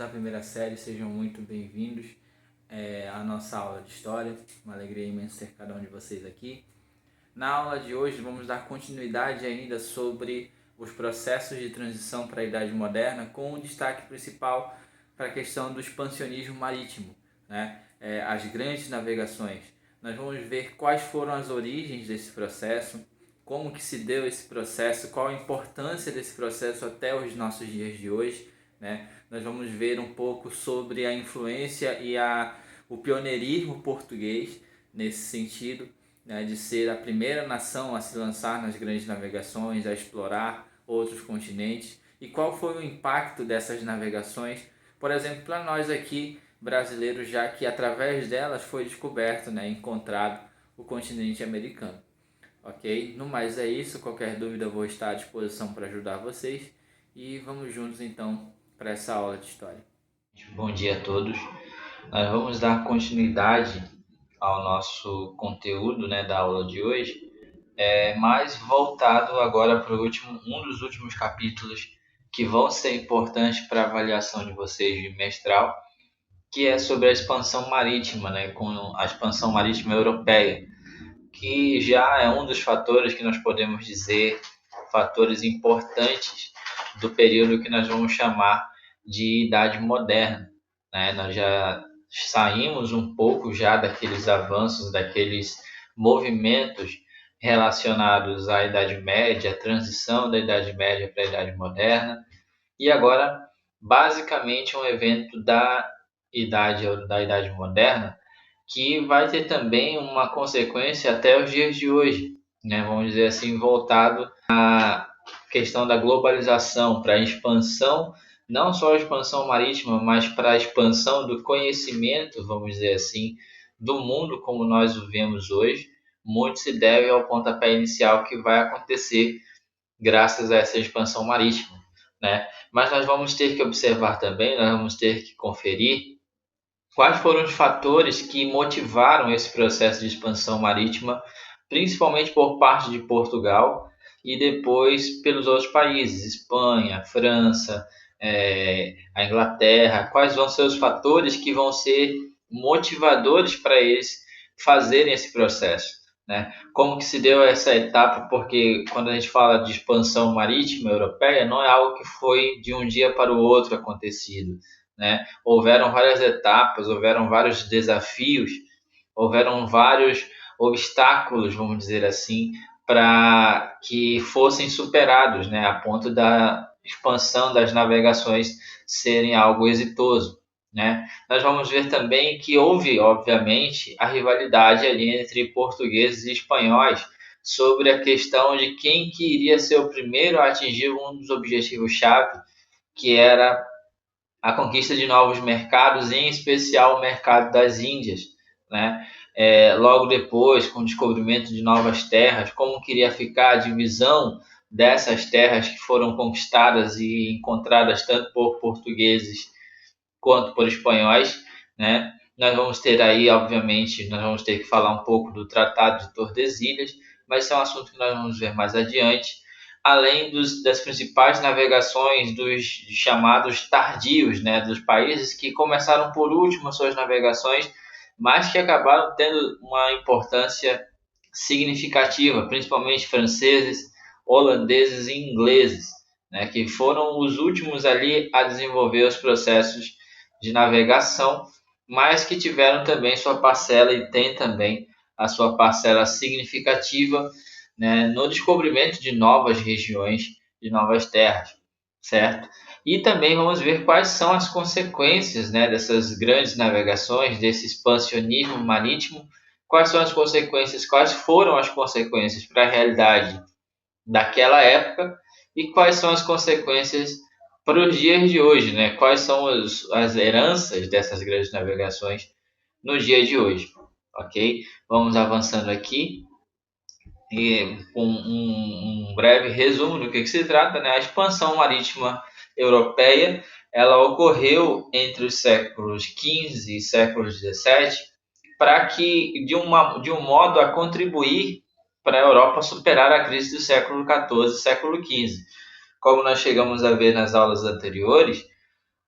da primeira série, sejam muito bem-vindos à nossa aula de História. Uma alegria imensa ter cada um de vocês aqui. Na aula de hoje vamos dar continuidade ainda sobre os processos de transição para a Idade Moderna, com um destaque principal para a questão do expansionismo marítimo, né? As grandes navegações. Nós vamos ver quais foram as origens desse processo, como que se deu esse processo, qual a importância desse processo até os nossos dias de hoje, né? Nós vamos ver um pouco sobre a influência e o pioneirismo português nesse sentido, né, de ser a primeira nação a se lançar nas grandes navegações, a explorar outros continentes, e qual foi o impacto dessas navegações, por exemplo, para nós aqui brasileiros, já que através delas foi descoberto, né, encontrado o continente americano. Ok? No mais é isso, qualquer dúvida eu vou estar à disposição para ajudar vocês, e vamos juntos então para essa aula de história. Bom dia a todos. Nós vamos dar continuidade ao nosso conteúdo, né, da aula de hoje, mais voltado agora para um dos últimos capítulos que vão ser importantes para a avaliação de vocês de mestral, que é sobre a expansão marítima, né, com a expansão marítima europeia, que já é um dos fatores que nós podemos dizer fatores importantes do período que nós vamos chamar de Idade Moderna, né? Nós já saímos um pouco já daqueles avanços, daqueles movimentos relacionados à Idade Média, a transição da Idade Média para a Idade Moderna, e agora basicamente um evento da Idade Moderna que vai ter também uma consequência até os dias de hoje, né? Vamos dizer assim, voltado à questão da globalização, para a expansão, não só a expansão marítima, mas para a expansão do conhecimento, vamos dizer assim, do mundo como nós o vemos hoje. Muito se deve ao pontapé inicial que vai acontecer graças a essa expansão marítima, né? Mas nós vamos ter que observar também, nós vamos ter que conferir quais foram os fatores que motivaram esse processo de expansão marítima, principalmente por parte de Portugal e depois pelos outros países, Espanha, França, a Inglaterra? Quais vão ser os fatores que vão ser motivadores para eles fazerem esse processo, né? Como que se deu essa etapa? Porque quando a gente fala de expansão marítima europeia, não é algo que foi de um dia para o outro acontecido, né? Houveram várias etapas, houveram vários desafios, houveram vários obstáculos, vamos dizer assim, para que fossem superados, né, a ponto da expansão das navegações serem algo exitoso, né? Nós vamos ver também que houve, obviamente, a rivalidade ali entre portugueses e espanhóis sobre a questão de quem que iria ser o primeiro a atingir um dos objetivos-chave, que era a conquista de novos mercados, em especial o mercado das Índias, né? Logo depois, com o descobrimento de novas terras, como queria ficar a divisão dessas terras que foram conquistadas e encontradas tanto por portugueses quanto por espanhóis, né? Nós vamos ter aí, obviamente, nós vamos ter que falar um pouco do Tratado de Tordesilhas, mas esse é um assunto que nós vamos ver mais adiante, além das principais navegações dos chamados tardios, né, dos países que começaram por último as suas navegações, mas que acabaram tendo uma importância significativa, principalmente franceses, holandeses e ingleses, né, que foram os últimos ali a desenvolver os processos de navegação, mas que tiveram também sua parcela e tem também a sua parcela significativa, né, no descobrimento de novas regiões, de novas terras, certo? E também vamos ver quais são as consequências, né, dessas grandes navegações, desse expansionismo marítimo, quais são as consequências, quais foram as consequências para a realidade daquela época e quais são as consequências para os dias de hoje, né? Quais são as heranças dessas grandes navegações no dia de hoje, ok? Vamos avançando aqui e com um breve resumo do que se trata, né? A expansão marítima europeia, ela ocorreu entre os séculos XV e séculos XVII para que, de um modo a contribuir para a Europa superar a crise do século XIV e século XV. Como nós chegamos a ver nas aulas anteriores,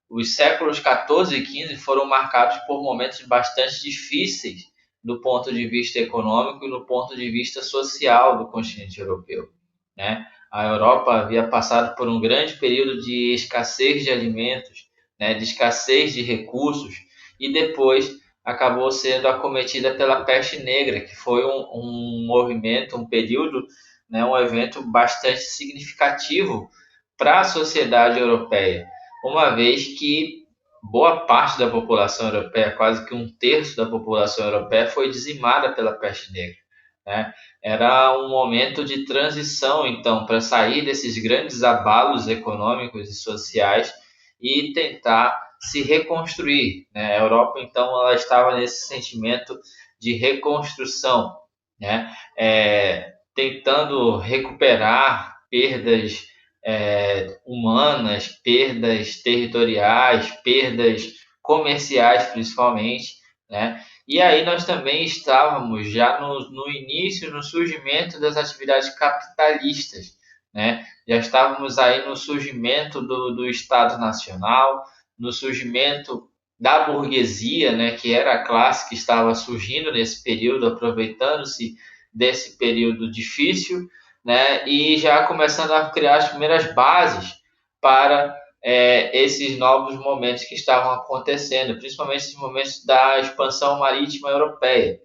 os séculos 14 e 15 foram marcados por momentos bastante difíceis do ponto de vista econômico e do ponto de vista social do continente europeu, né? A Europa havia passado por um grande período de escassez de alimentos, né, de escassez de recursos, e depois acabou sendo acometida pela peste negra, que foi um movimento, um período, né, um evento bastante significativo para a sociedade europeia, uma vez que boa parte da população europeia, quase que um terço da população europeia, foi dizimada pela peste negra, né? Era um momento de transição, então, para sair desses grandes abalos econômicos e sociais e tentar se reconstruir, né? A Europa, então, ela estava nesse sentimento de reconstrução, né? Tentando recuperar perdas humanas, perdas territoriais, perdas comerciais principalmente, né? E aí nós também estávamos já no início, no surgimento das atividades capitalistas, né? Já estávamos aí no surgimento do Estado Nacional, no surgimento da burguesia, né? Que era a classe que estava surgindo nesse período, aproveitando-se desse período difícil, né? E já começando a criar as primeiras bases para esses novos momentos que estavam acontecendo, principalmente esses momentos da expansão marítima europeia,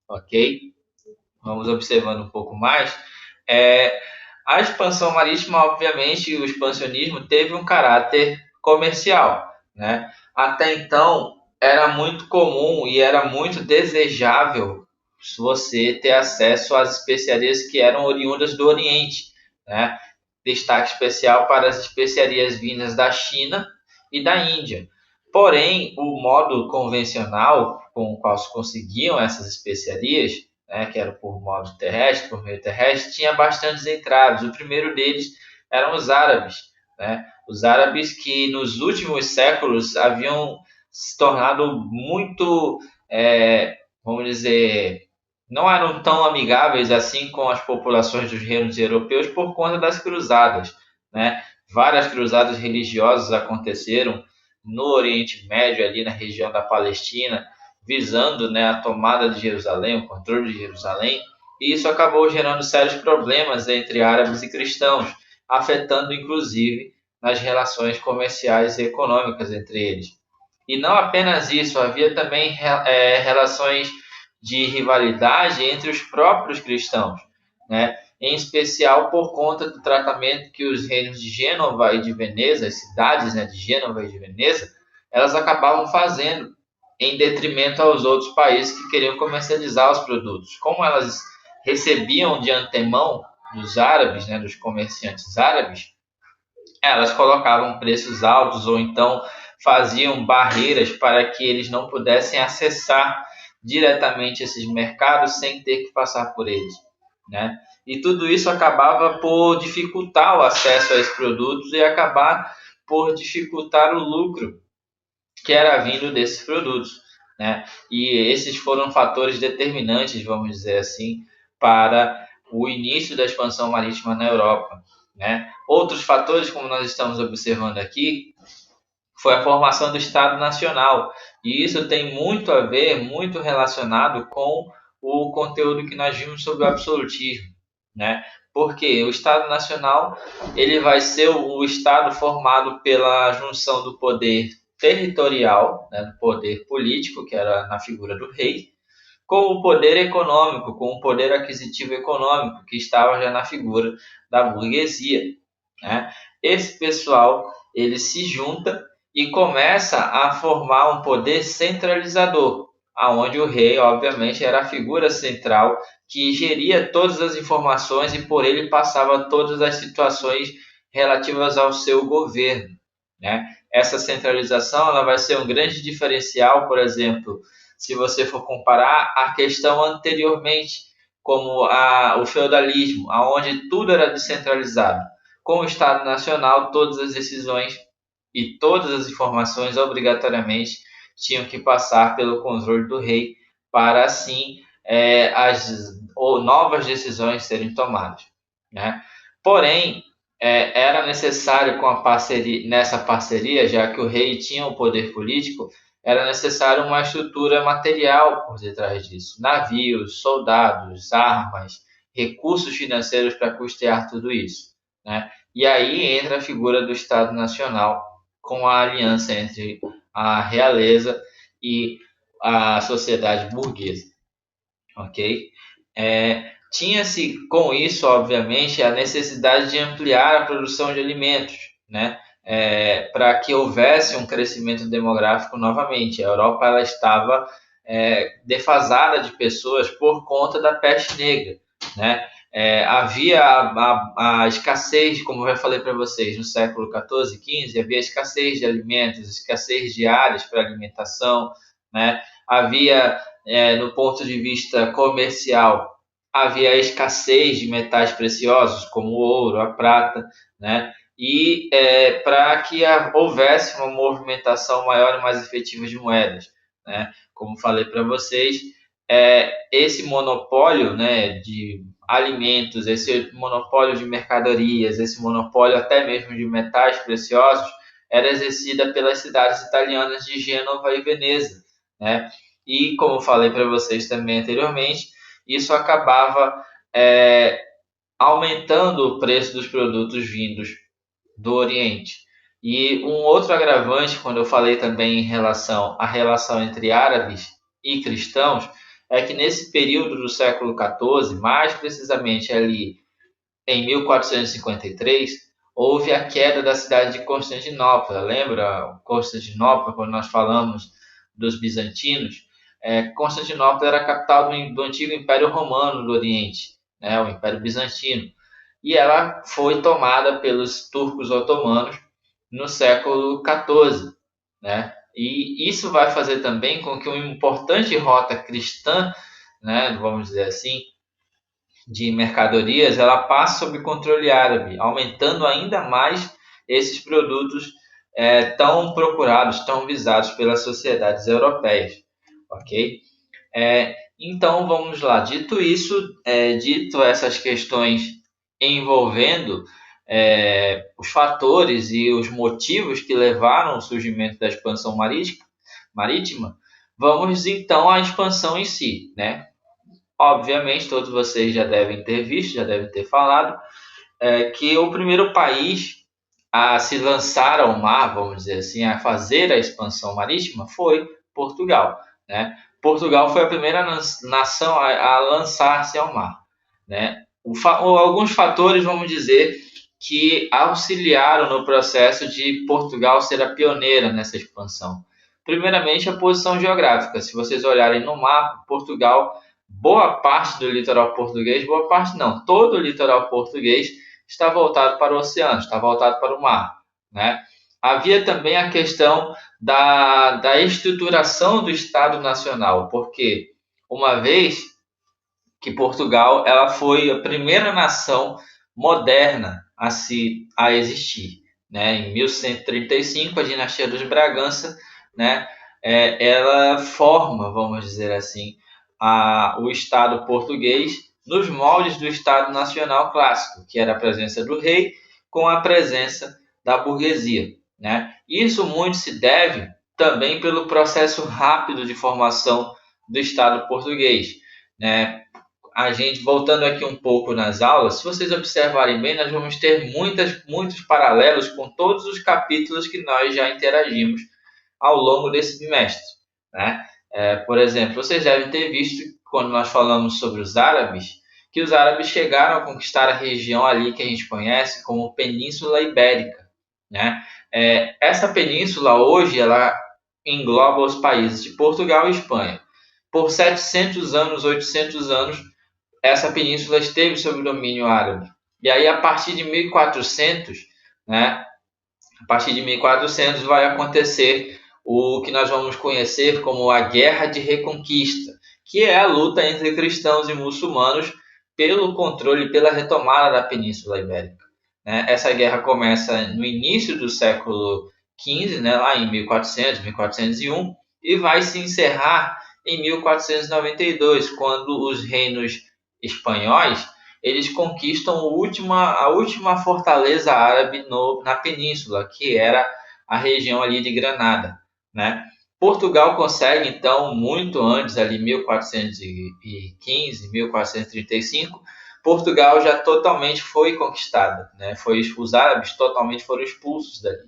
ok? Vamos observando um pouco mais. É, a expansão marítima, obviamente, o expansionismo teve um caráter comercial, né? Até então, era muito comum e era muito desejável você ter acesso às especiarias que eram oriundas do Oriente, né? Destaque especial para as especiarias vindas da China e da Índia. Porém, o modo convencional com o qual se conseguiam essas especiarias, né, que era por modo terrestre, por meio terrestre, tinha bastantes entraves. O primeiro deles eram os árabes, né? Os árabes que nos últimos séculos haviam se tornado muito, vamos dizer, não eram tão amigáveis assim com as populações dos reinos europeus por conta das cruzadas, né? Várias cruzadas religiosas aconteceram no Oriente Médio, ali na região da Palestina, visando, né, a tomada de Jerusalém, o controle de Jerusalém, e isso acabou gerando sérios problemas entre árabes e cristãos, afetando inclusive nas relações comerciais e econômicas entre eles. E não apenas isso, havia também relações de rivalidade entre os próprios cristãos, né? Em especial por conta do tratamento que os reinos de Gênova e de Veneza, as cidades, né, de Gênova e de Veneza, elas acabavam fazendo em detrimento aos outros países que queriam comercializar os produtos. Como elas recebiam de antemão dos árabes, né, dos comerciantes árabes, elas colocavam preços altos ou então faziam barreiras para que eles não pudessem acessar diretamente esses mercados sem ter que passar por eles, né? E tudo isso acabava por dificultar o acesso a esses produtos e acabar por dificultar o lucro que era vindo desses produtos, né? E esses foram fatores determinantes, vamos dizer assim, para o início da expansão marítima na Europa, né? Outros fatores, como nós estamos observando aqui, foi a formação do Estado Nacional. E isso tem muito a ver, muito relacionado com o conteúdo que nós vimos sobre o absolutismo, né? Porque o Estado Nacional ele vai ser o Estado formado pela junção do poder territorial, né, do poder político, que era na figura do rei, com o poder econômico, com o poder aquisitivo econômico, que estava já na figura da burguesia, né? Esse pessoal ele se junta e começa a formar um poder centralizador, aonde o rei, obviamente, era a figura central que geria todas as informações e por ele passava todas as situações relativas ao seu governo, né? Essa centralização ela vai ser um grande diferencial, por exemplo, se você for comparar a questão anteriormente, como o feudalismo, aonde tudo era descentralizado. Com o Estado Nacional, todas as decisões e todas as informações obrigatoriamente tinham que passar pelo controle do rei para assim as novas decisões serem tomadas, né? Porém, era necessário nessa parceria, já que o rei tinha o poder político, era necessário uma estrutura material por detrás disso. Navios, soldados, armas, recursos financeiros para custear tudo isso, né? E aí entra a figura do Estado Nacional, com a aliança entre a realeza e a sociedade burguesa, ok? Tinha-se com isso, obviamente, a necessidade de ampliar a produção de alimentos, né? Para que houvesse um crescimento demográfico novamente. A Europa ela estava defasada de pessoas por conta da peste negra, né? Havia a escassez, como eu já falei para vocês, no século XIV, XV, havia escassez de alimentos, escassez de áreas para alimentação, né? Havia no ponto de vista comercial, havia escassez de metais preciosos, como o ouro, a prata, né? E para que houvesse uma movimentação maior e mais efetiva de moedas, né? Como falei para vocês, esse monopólio, né, de alimentos, esse monopólio de mercadorias, esse monopólio até mesmo de metais preciosos, era exercida pelas cidades italianas de Gênova e Veneza, né? E como falei para vocês também anteriormente, isso acabava é, aumentando o preço dos produtos vindos do Oriente. E um outro agravante, quando eu falei também em relação à relação entre árabes e cristãos, é que nesse período do século XIV, mais precisamente ali em 1453, houve a queda da cidade de Constantinopla. Lembra Constantinopla, quando nós falamos dos bizantinos? Constantinopla era a capital do antigo Império Romano do Oriente, né, o Império Bizantino. E ela foi tomada pelos turcos otomanos no século XIV, né? E isso vai fazer também com que uma importante rota cristã, né, vamos dizer assim, de mercadorias, ela passa sob controle árabe, aumentando ainda mais esses produtos tão procurados, tão visados pelas sociedades europeias, ok? Então vamos lá. Dito isso, dito essas questões envolvendo os fatores e os motivos que levaram ao surgimento da expansão marítima, vamos então à expansão em si, né? Obviamente, todos vocês já devem ter visto, já devem ter falado, que o primeiro país a se lançar ao mar, vamos dizer assim, a fazer a expansão marítima foi Portugal, né? Portugal foi a primeira nação a lançar-se ao mar, né? Alguns fatores, vamos dizer, que auxiliaram no processo de Portugal ser a pioneira nessa expansão. Primeiramente, a posição geográfica. Se vocês olharem no mapa, Portugal, boa parte do litoral português, boa parte não, todo o litoral português está voltado para o oceano, está voltado para o mar, né? Havia também a questão da estruturação do Estado Nacional, porque uma vez que Portugal ela foi a primeira nação moderna a existir, né? Em 1135 a dinastia dos Bragança, né? Ela forma, vamos dizer assim, o Estado português nos moldes do Estado Nacional clássico, que era a presença do rei com a presença da burguesia, né? Isso muito se deve também pelo processo rápido de formação do Estado português, né? A gente, voltando aqui um pouco nas aulas, se vocês observarem bem, nós vamos ter muitos paralelos com todos os capítulos que nós já interagimos ao longo desse bimestre, né? Por exemplo, vocês devem ter visto, quando nós falamos sobre os árabes, que os árabes chegaram a conquistar a região ali que a gente conhece como Península Ibérica, né? Essa península hoje ela engloba os países de Portugal e Espanha. Por 700 anos, 800 anos, essa península esteve sob domínio árabe. E aí, a partir de 1400, né, a partir de 1400 vai acontecer o que nós vamos conhecer como a Guerra de Reconquista, que é a luta entre cristãos e muçulmanos pelo controle, pela retomada da Península Ibérica. Essa guerra começa no início do século XV, né, lá em 1400, 1401, e vai se encerrar em 1492, quando os reinos espanhóis eles conquistam a última fortaleza árabe na península, que era a região ali de Granada, né? Portugal consegue, então, muito antes, ali 1415, 1435, Portugal já totalmente foi conquistada, né? Os árabes totalmente foram expulsos dali.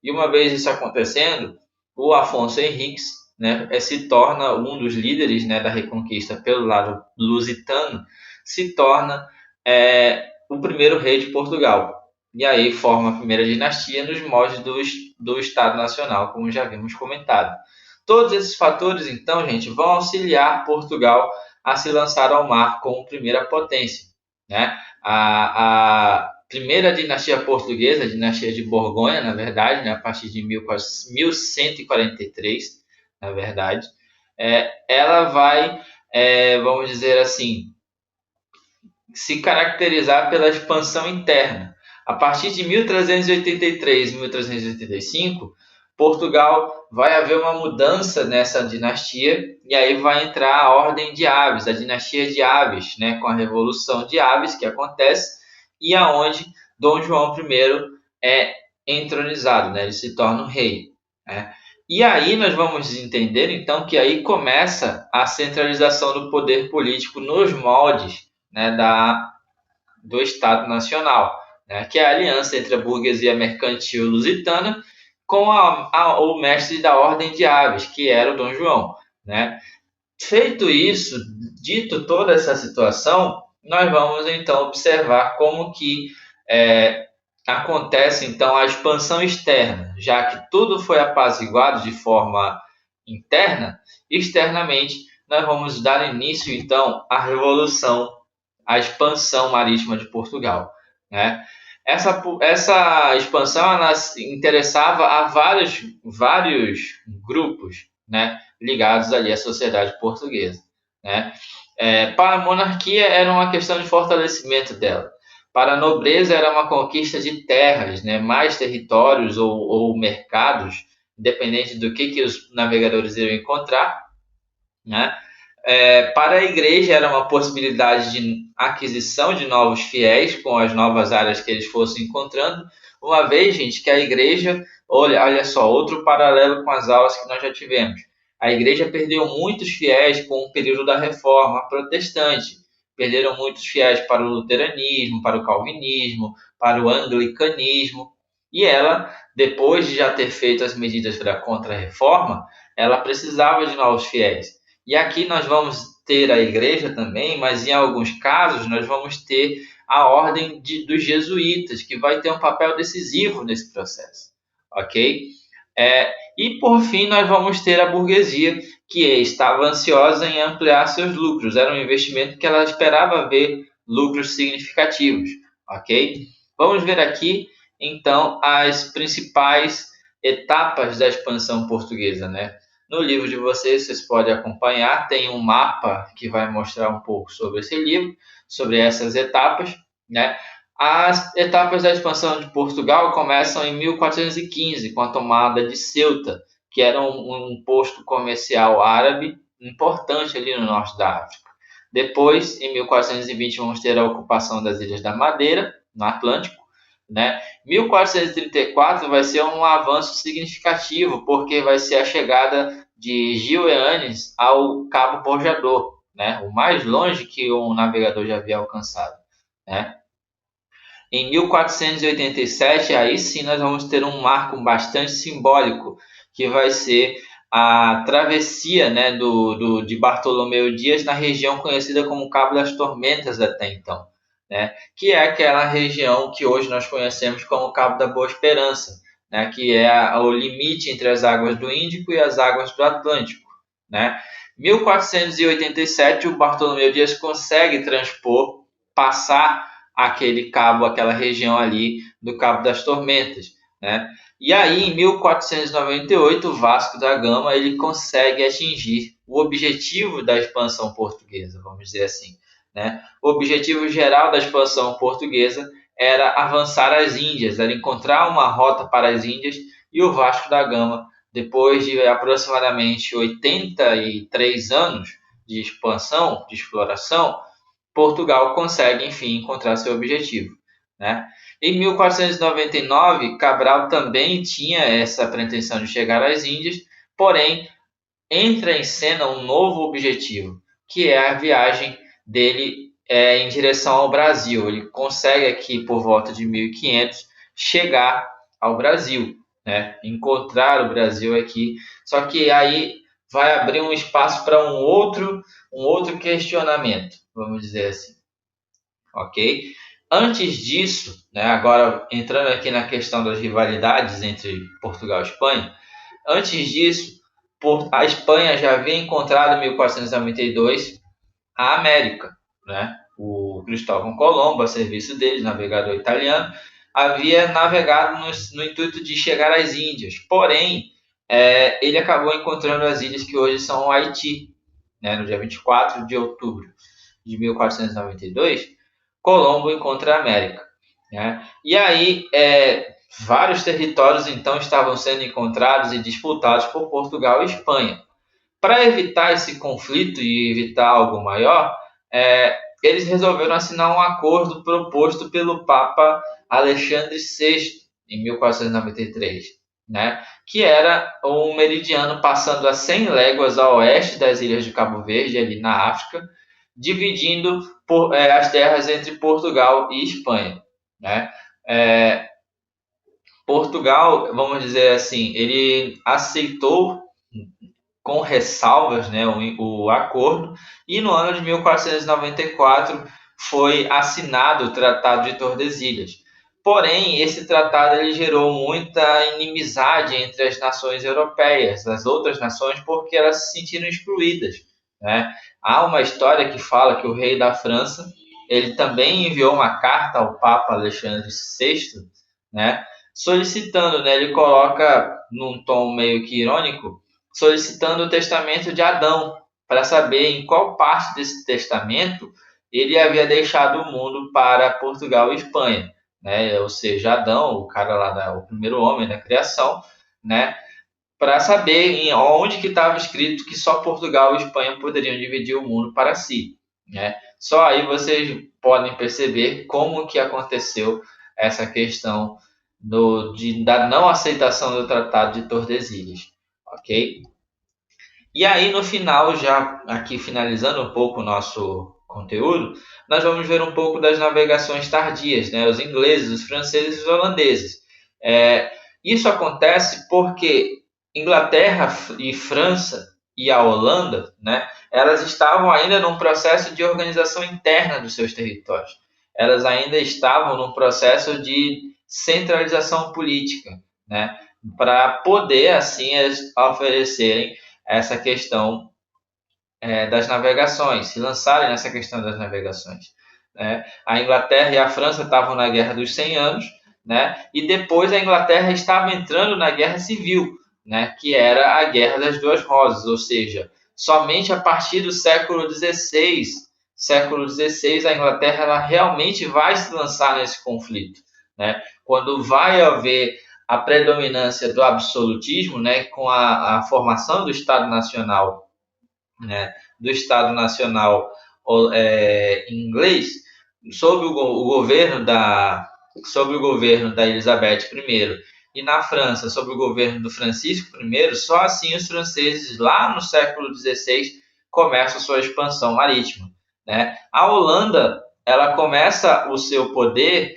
E uma vez isso acontecendo, o Afonso Henriques, né, se torna um dos líderes, né, da Reconquista pelo lado lusitano, se torna o primeiro rei de Portugal. E aí forma a primeira dinastia nos moldes do Estado Nacional, como já vimos comentado. Todos esses fatores, então, gente, vão auxiliar Portugal a se lançar ao mar como primeira potência, né? A primeira dinastia portuguesa, a dinastia de Borgonha, na verdade, né, a partir de 1143, na verdade, ela vai, vamos dizer assim, se caracterizar pela expansão interna. A partir de 1383 e 1385, Portugal vai haver uma mudança nessa dinastia e aí vai entrar a Ordem de Aves, a dinastia de Aves, né, com a Revolução de Aves que acontece e aonde Dom João I é entronizado, né, ele se torna o rei, né? E aí nós vamos entender então que aí começa a centralização do poder político nos moldes, né, do Estado Nacional, né, que é a aliança entre a burguesia mercantil lusitana com o mestre da Ordem de Aves, que era o Dom João, né? Feito isso, dito toda essa situação, nós vamos então observar como que acontece então a expansão externa, já que tudo foi apaziguado de forma interna, externamente nós vamos dar início então à revolução, à expansão marítima de Portugal, né? Essa expansão ela interessava a vários grupos, né, ligados ali à sociedade portuguesa, né? Para a monarquia era uma questão de fortalecimento dela. Para a nobreza era uma conquista de terras, né, mais territórios ou mercados, independente do que os navegadores iriam encontrar, né? Para a igreja era uma possibilidade de aquisição de novos fiéis com as novas áreas que eles fossem encontrando, uma vez, gente, que a igreja, olha só, outro paralelo com as aulas que nós já tivemos. A igreja perdeu muitos fiéis com o período da reforma protestante. Perderam muitos fiéis para o luteranismo, para o calvinismo, para o anglicanismo. E ela, depois de já ter feito as medidas para a contra-reforma, ela precisava de novos fiéis. E aqui nós vamos ter a igreja também, mas em alguns casos nós vamos ter a ordem dos jesuítas, que vai ter um papel decisivo nesse processo, ok? E por fim nós vamos ter a burguesia, que estava ansiosa em ampliar seus lucros. Era um investimento que ela esperava ver lucros significativos, ok? Vamos ver aqui, então, as principais etapas da expansão portuguesa, né? No livro de vocês podem acompanhar, tem um mapa que vai mostrar um pouco sobre esse livro, sobre essas etapas, né? As etapas da expansão de Portugal começam em 1415, com a tomada de Ceuta, que era um posto comercial árabe importante ali no norte da África. Depois, em 1420, vamos ter a ocupação das Ilhas da Madeira, no Atlântico, né? 1434 vai ser um avanço significativo, porque vai ser a chegada de Gil Eanes ao Cabo Bojador, né? O mais longe que um navegador já havia alcançado, né? Em 1487, aí sim nós vamos ter um marco bastante simbólico, que vai ser a travessia, né, de Bartolomeu Dias na região conhecida como Cabo das Tormentas até então, né, que é aquela região que hoje nós conhecemos como Cabo da Boa Esperança, né, que é o limite entre as águas do Índico e as águas do Atlântico, né. 1487, o Bartolomeu Dias consegue transpor, passar aquele cabo, aquela região ali do Cabo das Tormentas, né? E aí, em 1498, o Vasco da Gama ele consegue atingir o objetivo da expansão portuguesa, vamos dizer assim, né? O objetivo geral da expansão portuguesa era avançar às Índias, era encontrar uma rota para as Índias, e o Vasco da Gama, depois de aproximadamente 83 anos de expansão, de exploração, Portugal consegue, enfim, encontrar seu objetivo, né? Em 1499, Cabral também tinha essa pretensão de chegar às Índias, porém entra em cena um novo objetivo, que é a viagem dele em direção ao Brasil. Ele consegue aqui, por volta de 1500, chegar ao Brasil, né? Encontrar o Brasil aqui. Só que aí vai abrir um espaço para um outro questionamento, vamos dizer assim, ok? Antes disso, né, agora entrando aqui na questão das rivalidades entre Portugal e Espanha, antes disso, a Espanha já havia encontrado em 1492 a América, né? O Cristóvão Colombo, a serviço deles, navegador italiano, havia navegado no intuito de chegar às Índias. Porém, ele acabou encontrando as ilhas que hoje são o Haiti, né? No dia 24 de outubro de 1492, Colombo encontra a América, né? E aí, vários territórios então estavam sendo encontrados e disputados por Portugal e Espanha. Para evitar esse conflito e evitar algo maior, eles resolveram assinar um acordo proposto pelo Papa Alexandre VI em 1493, né? Que era um meridiano passando a 100 léguas a oeste das ilhas de Cabo Verde, ali na África, dividindo as terras entre Portugal e Espanha, né? Portugal, vamos dizer assim, ele aceitou com ressalvas, né, o acordo, e no ano de 1494 foi assinado o Tratado de Tordesilhas. Porém, esse tratado ele gerou muita inimizade entre as nações europeias, as outras nações, porque elas se sentiram excluídas, né? Há uma história que fala que o rei da França ele também enviou uma carta ao Papa Alexandre VI, né, solicitando, né, ele coloca num tom meio que irônico, solicitando o testamento de Adão, para saber em qual parte desse testamento ele havia deixado o mundo para Portugal e Espanha, né? Ou seja, Adão, o cara lá, o primeiro homem da criação, né? Para saber onde que estava escrito que só Portugal e Espanha poderiam dividir o mundo para si, né? Só aí vocês podem perceber como que aconteceu essa questão da não aceitação do Tratado de Tordesilhas, ok? E aí, no final, já aqui finalizando um pouco o nosso conteúdo, nós vamos ver um pouco das navegações tardias, né? Os ingleses, os franceses e os holandeses. Isso acontece porque Inglaterra e França e a Holanda, né? Elas estavam ainda num processo de organização interna dos seus territórios. Elas ainda estavam num processo de centralização política, né? Para poder, assim, oferecerem essa questão das navegações, se lançarem nessa questão das navegações, né? A Inglaterra e a França estavam na Guerra dos 100 Anos, né? E depois a Inglaterra estava entrando na Guerra Civil, né? Que era a Guerra das Duas Rosas, ou seja, somente a partir do século XVI, a Inglaterra ela realmente vai se lançar nesse conflito, né? Quando vai haver a predominância do absolutismo, né, com a formação do Estado Nacional, né, do Estado Nacional inglês, sob sob o governo da Elizabeth I, e na França, sob o governo do Francisco I, só assim os franceses, lá no século XVI, começam sua expansão marítima, né? A Holanda, ela começa o seu poder,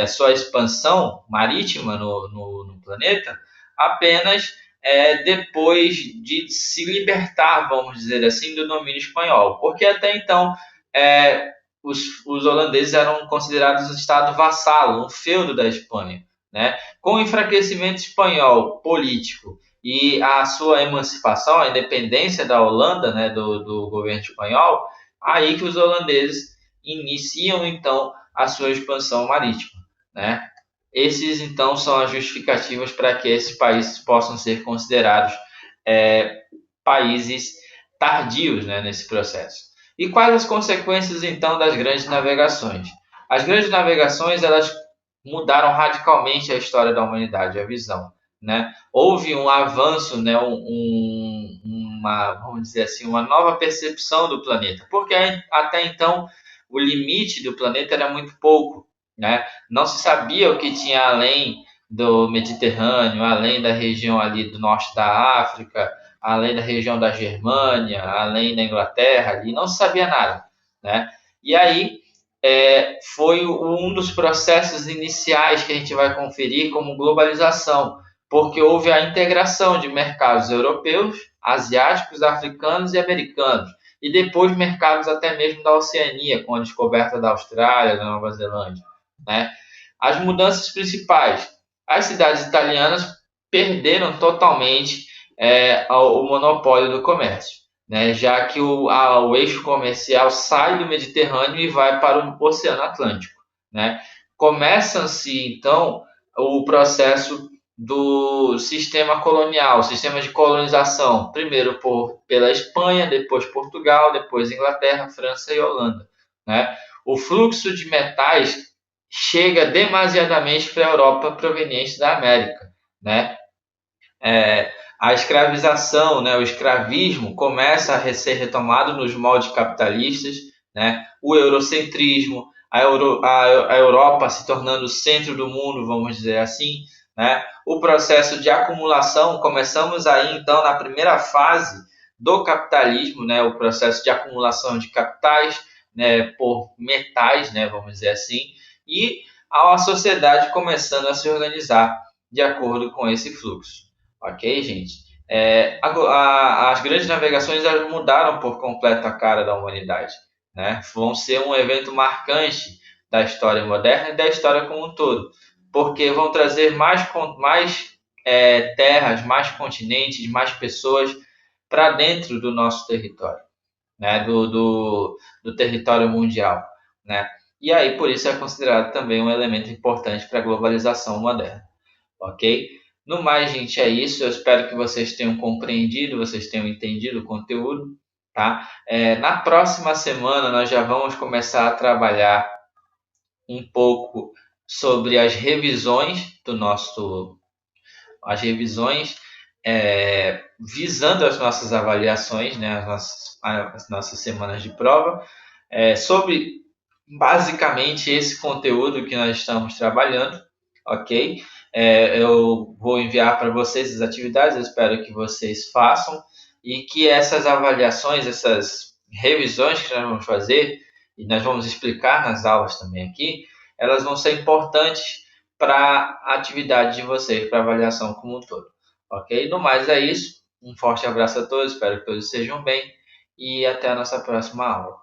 a sua expansão marítima no planeta, apenas depois de se libertar, vamos dizer assim, do domínio espanhol. Porque até então os holandeses eram considerados um estado vassalo, um feudo da Espanha, né? Com o enfraquecimento espanhol político e a sua emancipação, a independência da Holanda, né, do governo espanhol, aí que os holandeses iniciam então a sua expansão marítima, né? Esses então são as justificativas para que esses países possam ser considerados países tardios, né, nesse processo. E quais as consequências então das grandes navegações? As grandes navegações elas mudaram radicalmente a história da humanidade, a visão, né? Houve um avanço, né, vamos dizer assim, uma nova percepção do planeta, porque até então o limite do planeta era muito pouco, né? Não se sabia o que tinha além do Mediterrâneo, além da região ali do norte da África, além da região da Germânia, além da Inglaterra, ali não se sabia nada, né? E aí foi um dos processos iniciais que a gente vai conferir como globalização, porque houve a integração de mercados europeus, asiáticos, africanos e americanos, e depois mercados até mesmo da Oceania, com a descoberta da Austrália, da Nova Zelândia, né? As mudanças principais: as cidades italianas perderam totalmente o monopólio do comércio, né? Já que o eixo comercial sai do Mediterrâneo e vai para o Oceano Atlântico, né? Começa-se então o processo do sistema colonial, o sistema de colonização, primeiro pela Espanha, depois Portugal, depois Inglaterra, França e Holanda, né? O fluxo de metais chega demasiadamente para a Europa proveniente da América, né? A escravização, né, o escravismo começa a ser retomado nos moldes capitalistas, né? O eurocentrismo, a Europa se tornando o centro do mundo, vamos dizer assim, né? O processo de acumulação, começamos aí então na primeira fase do capitalismo, né? O processo de acumulação de capitais, né, por metais, né, vamos dizer assim, e a sociedade começando a se organizar de acordo com esse fluxo. Ok, gente? As grandes navegações elas mudaram por completo a cara da humanidade, né? Vão ser um evento marcante da história moderna e da história como um todo, porque vão trazer mais terras, mais continentes, mais pessoas para dentro do nosso território, né? Do território mundial, né? E aí, por isso, é considerado também um elemento importante para a globalização moderna, ok? No mais, gente, é isso. Eu espero que vocês tenham compreendido, vocês tenham entendido o conteúdo, tá? Na próxima semana, nós já vamos começar a trabalhar um pouco sobre as revisões as revisões visando as nossas avaliações, né? As nossas semanas de prova, sobre basicamente esse conteúdo que nós estamos trabalhando, ok? Eu vou enviar para vocês as atividades, eu espero que vocês façam e que essas avaliações, essas revisões que nós vamos fazer, e nós vamos explicar nas aulas também aqui, elas vão ser importantes para a atividade de vocês, para a avaliação como um todo, ok? No mais é isso, um forte abraço a todos, espero que todos estejam bem e até a nossa próxima aula.